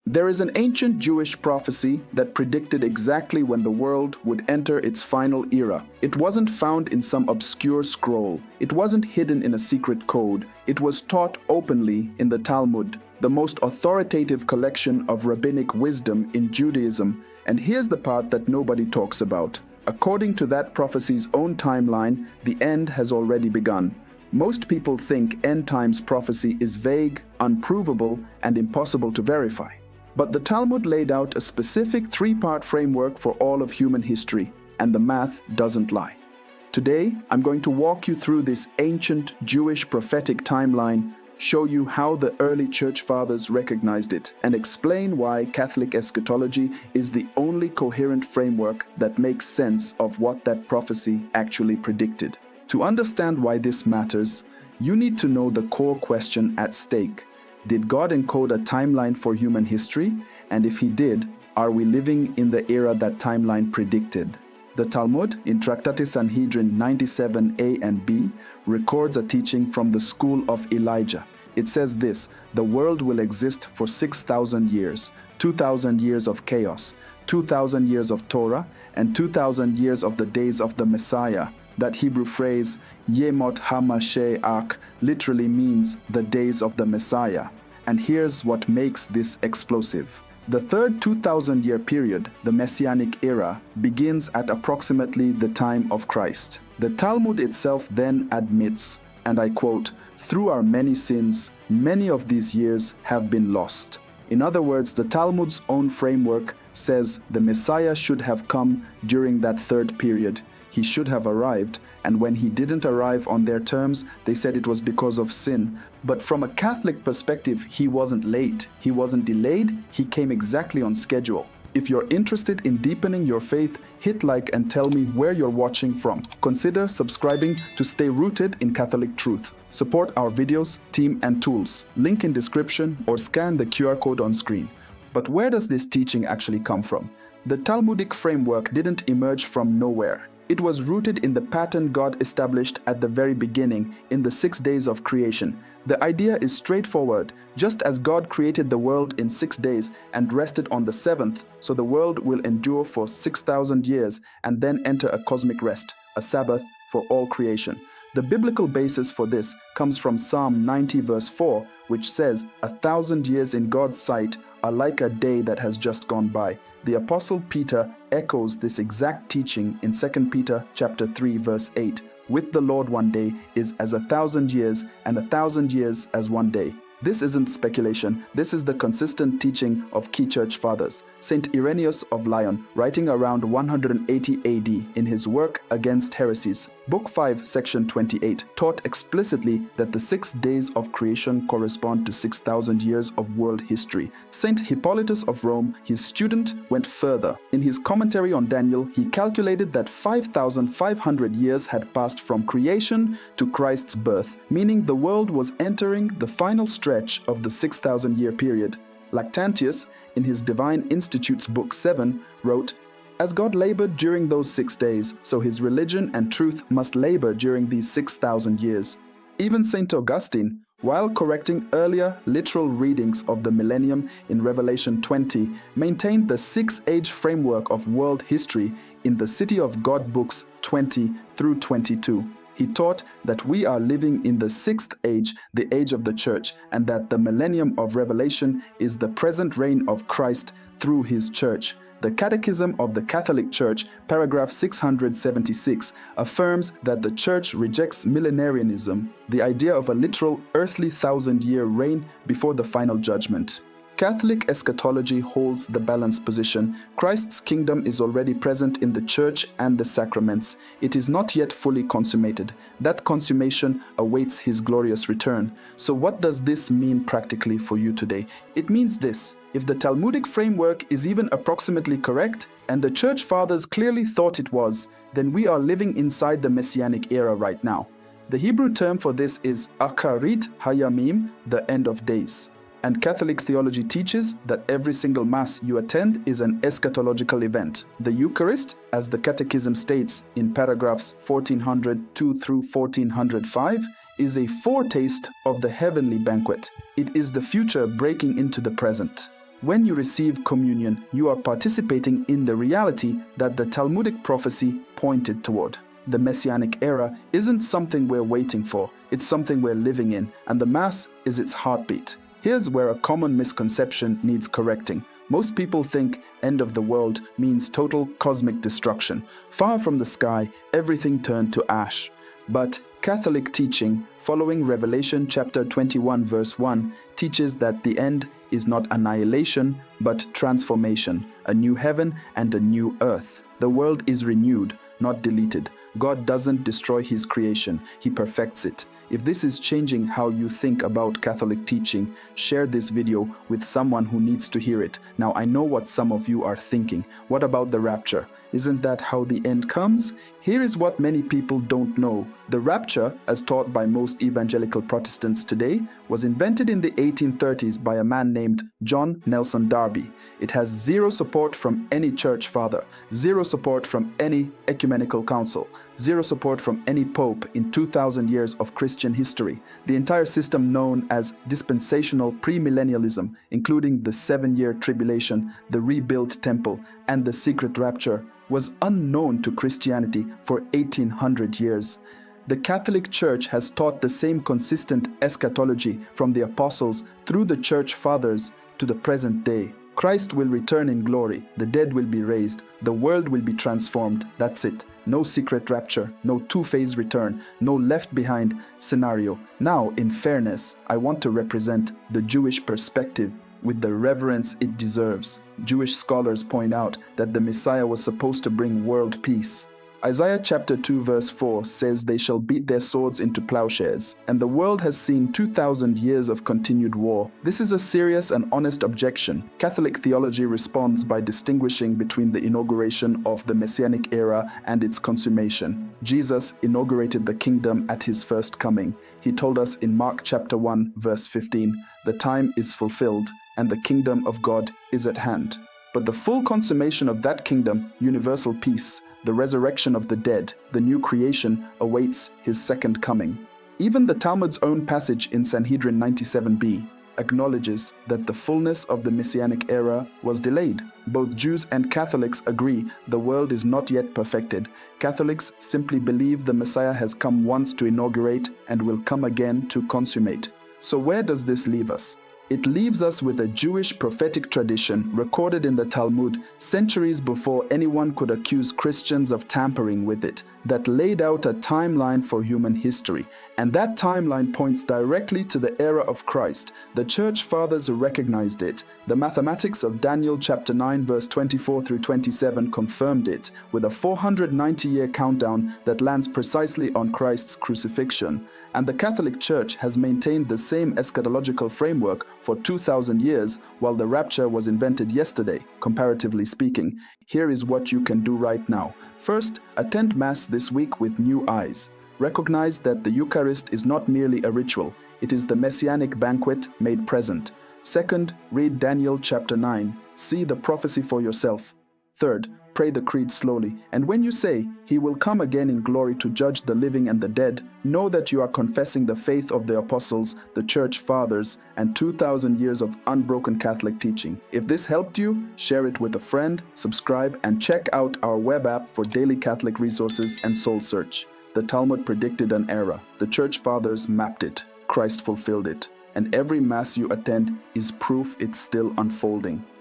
There is an ancient Jewish prophecy that predicted exactly when the world would enter its final era. It wasn't found in some obscure scroll. It wasn't hidden in a secret code. It was taught openly in the Talmud, the most authoritative collection of rabbinic wisdom in Judaism. And here's the part that nobody talks about. According to that prophecy's own timeline, the end has already begun. Most people think end times prophecy is vague, unprovable, and impossible to verify. But the Talmud laid out a specific three-part framework for all of human history, and the math doesn't lie. Today, I'm going to walk you through this ancient Jewish prophetic timeline, show you how the early church fathers recognized it, and explain why Catholic eschatology is the only coherent framework that makes sense of what that prophecy actually predicted. To understand why this matters, you need to know the core question at stake. Did God encode a timeline for human history? And if he did, are we living in the era that timeline predicted? The Talmud, in Tractatus Sanhedrin 97a and b, records a teaching from the school of Elijah. It says this: the world will exist for 6,000 years, 2,000 years of chaos, 2,000 years of Torah, and 2,000 years of the days of the Messiah. That Hebrew phrase, Yemot HaMashiach, literally means the days of the Messiah. And here's what makes this explosive. The third 2,000-year period, the Messianic era, begins at approximately the time of Christ. The Talmud itself then admits, and I quote, "Through our many sins, many of these years have been lost." In other words, the Talmud's own framework says the Messiah should have come during that third period. He should have arrived, and when he didn't arrive on their terms, they said it was because of sin. But from a Catholic perspective, he wasn't late, he wasn't delayed, he came exactly on schedule. If you're interested in deepening your faith, hit like and tell me where you're watching from. Consider subscribing to stay rooted in Catholic truth. Support our videos, team, and tools. Link in description or scan the QR code on screen. But where does this teaching actually come from? The Talmudic framework didn't emerge from nowhere. It was rooted in the pattern God established at the very beginning, in the 6 days of creation. The idea is straightforward. Just as God created the world in 6 days and rested on the seventh, so the world will endure for 6,000 years and then enter a cosmic rest, a Sabbath for all creation. The biblical basis for this comes from Psalm 90 verse 4, which says, "1,000 years in God's sight are like a day that has just gone by." The Apostle Peter echoes this exact teaching in 2 Peter chapter 3 verse 8. "With the Lord one day is as 1,000 years, and 1,000 years as one day." This isn't speculation, this is the consistent teaching of key church fathers. Saint Irenaeus of Lyon, writing around 180 AD in his work Against Heresies, Book 5, Section 28, taught explicitly that the 6 days of creation correspond to 6,000 years of world history. Saint Hippolytus of Rome, his student, went further. In his commentary on Daniel, he calculated that 5,500 years had passed from creation to Christ's birth, meaning the world was entering the final stretch of the 6,000-year period. Lactantius, in his Divine Institutes Book 7, wrote, "As God labored during those 6 days, so his religion and truth must labor during these 6,000 years." Even St. Augustine, while correcting earlier literal readings of the millennium in Revelation 20, maintained the 6-age framework of world history in the City of God books 20 through 22. He taught that we are living in the 6th age, the age of the church, and that the millennium of Revelation is the present reign of Christ through his church. The Catechism of the Catholic Church, paragraph 676, affirms that the Church rejects millenarianism, the idea of a literal earthly 1,000-year reign before the final judgment. Catholic eschatology holds the balanced position. Christ's kingdom is already present in the church and the sacraments. It is not yet fully consummated. That consummation awaits his glorious return. So what does this mean practically for you today? It means this: if the Talmudic framework is even approximately correct, and the church fathers clearly thought it was, then we are living inside the Messianic era right now. The Hebrew term for this is Acharit Hayamim, the end of days. And Catholic theology teaches that every single Mass you attend is an eschatological event. The Eucharist, as the Catechism states in paragraphs 1402 through 1405, is a foretaste of the heavenly banquet. It is the future breaking into the present. When you receive communion, you are participating in the reality that the Talmudic prophecy pointed toward. The Messianic era isn't something we're waiting for, it's something we're living in, and the Mass is its heartbeat. Here's where a common misconception needs correcting. Most people think end of the world means total cosmic destruction. Far from the sky, everything turned to ash. But Catholic teaching, following Revelation chapter 21 verse 1, teaches that the end is not annihilation, but transformation, a new heaven and a new earth. The world is renewed, not deleted. God doesn't destroy his creation, he perfects it. If this is changing how you think about Catholic teaching, share this video with someone who needs to hear it. Now, I know what some of you are thinking. What about the rapture? Isn't that how the end comes? Here is what many people don't know. The rapture, as taught by most evangelical Protestants today, was invented in the 1830s by a man named John Nelson Darby. It has zero support from any church father, zero support from any ecumenical council, zero support from any pope in 2,000 years of Christian history. The entire system known as dispensational premillennialism, including the 7-year tribulation, the rebuilt temple, and the secret rapture, was unknown to Christianity for 1800 years. The Catholic Church has taught the same consistent eschatology from the apostles through the church fathers to the present day. Christ will return in glory, the dead will be raised, the world will be transformed. That's it. No secret rapture, no two-phase return, no left behind scenario. Now, in fairness, I want to represent the Jewish perspective with the reverence it deserves. Jewish scholars point out that the Messiah was supposed to bring world peace. Isaiah chapter 2 verse 4 says they shall beat their swords into plowshares, and the world has seen 2,000 years of continued war. This is a serious and honest objection. Catholic theology responds by distinguishing between the inauguration of the Messianic era and its consummation. Jesus inaugurated the kingdom at his first coming. He told us in Mark chapter 1 verse 15, "The time is fulfilled, and the kingdom of God is at hand." But the full consummation of that kingdom, universal peace, the resurrection of the dead, the new creation, awaits his second coming. Even the Talmud's own passage in Sanhedrin 97b acknowledges that the fullness of the Messianic era was delayed. Both Jews and Catholics agree the world is not yet perfected. Catholics simply believe the Messiah has come once to inaugurate and will come again to consummate. So where does this leave us? It leaves us with a Jewish prophetic tradition recorded in the Talmud centuries before anyone could accuse Christians of tampering with it, that laid out a timeline for human history. And that timeline points directly to the era of Christ. The church fathers recognized it. The mathematics of Daniel chapter 9 verse 24 through 27 confirmed it, with a 490-year countdown that lands precisely on Christ's crucifixion. And the Catholic Church has maintained the same eschatological framework for 2,000 years, while the rapture was invented yesterday, comparatively speaking. Here is what you can do right now. First, attend Mass this week with new eyes. Recognize that the Eucharist is not merely a ritual, it is the Messianic banquet made present. Second, read Daniel chapter 9. See the prophecy for yourself. Third, pray the creed slowly, and when you say, "He will come again in glory to judge the living and the dead," know that you are confessing the faith of the apostles, the church fathers, and 2,000 years of unbroken Catholic teaching. If this helped you, share it with a friend, subscribe, and check out our web app for daily Catholic resources and soul search. The Talmud predicted an era. The church fathers mapped it. Christ fulfilled it. And every Mass you attend is proof it's still unfolding.